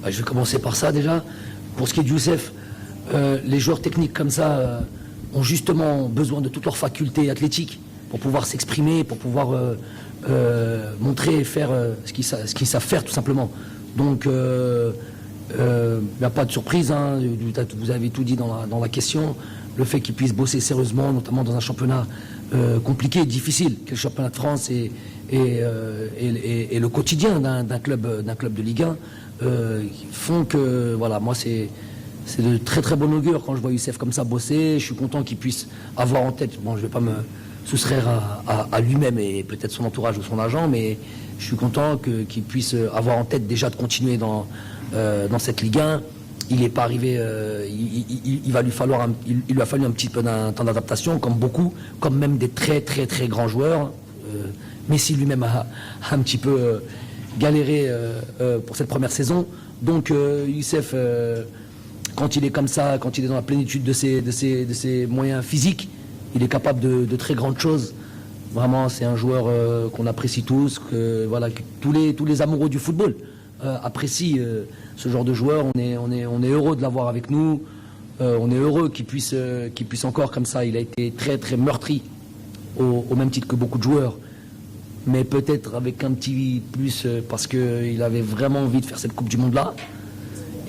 Je vais commencer par ça déjà. Pour ce qui est de Youssef, les joueurs techniques comme ça ont justement besoin de toutes leurs facultés athlétiques pour pouvoir s'exprimer, pour pouvoir montrer et faire ce qu'ils savent faire tout simplement. Donc il n'y a pas de surprise, hein. Vous avez tout dit dans la question. Le fait qu'ils puissent bosser sérieusement, notamment dans un championnat compliqué et difficile, qu'est le championnat de France et le quotidien d'un club de Ligue 1, font que, voilà, moi c'est de très très bon augure quand je vois Youssef comme ça bosser. Je suis content qu'il puisse avoir en tête, bon je ne vais pas me soustraire à lui-même et peut-être son entourage ou son agent, mais je suis content qu'il puisse avoir en tête déjà de continuer dans cette Ligue 1. Il n'est pas arrivé, il lui a fallu un petit peu d'un temps d'adaptation, comme beaucoup, comme même des très très très grands joueurs. Messi lui-même a un petit peu galéré pour cette première saison. Donc Youssef, quand il est comme ça, quand il est dans la plénitude de ses moyens physiques, il est capable de très grandes choses. Vraiment, c'est un joueur qu'on apprécie tous, que tous les amoureux du football apprécient ce genre de joueur. On est heureux de l'avoir avec nous. On est heureux qu'il puisse encore comme ça. Il a été très très meurtri au même titre que beaucoup de joueurs, mais peut-être avec un petit plus parce qu'il avait vraiment envie de faire cette Coupe du Monde là,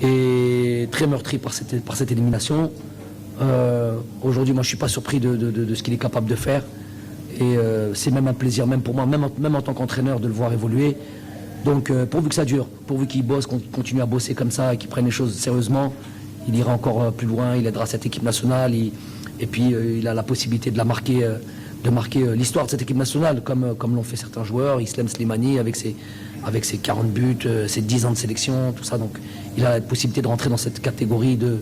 et très meurtri par cette élimination. Aujourd'hui, moi je suis pas surpris de ce qu'il est capable de faire, et c'est même un plaisir, même pour moi, même en tant qu'entraîneur, de le voir évoluer. Donc pourvu que ça dure, pourvu qu'il bosse, qu'on continue à bosser comme ça et qu'il prenne les choses sérieusement, il ira encore plus loin, il aidera cette équipe nationale, et puis il a la possibilité de marquer l'histoire de cette équipe nationale, comme l'ont fait certains joueurs, Islam Slimani avec ses 40 buts, ses 10 ans de sélection, tout ça. Donc il a la possibilité de rentrer dans cette catégorie de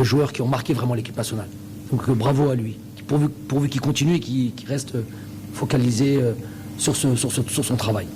joueurs qui ont marqué vraiment l'équipe nationale. Donc bravo à lui, pourvu qu'il continue et qu'il reste focalisé sur son travail.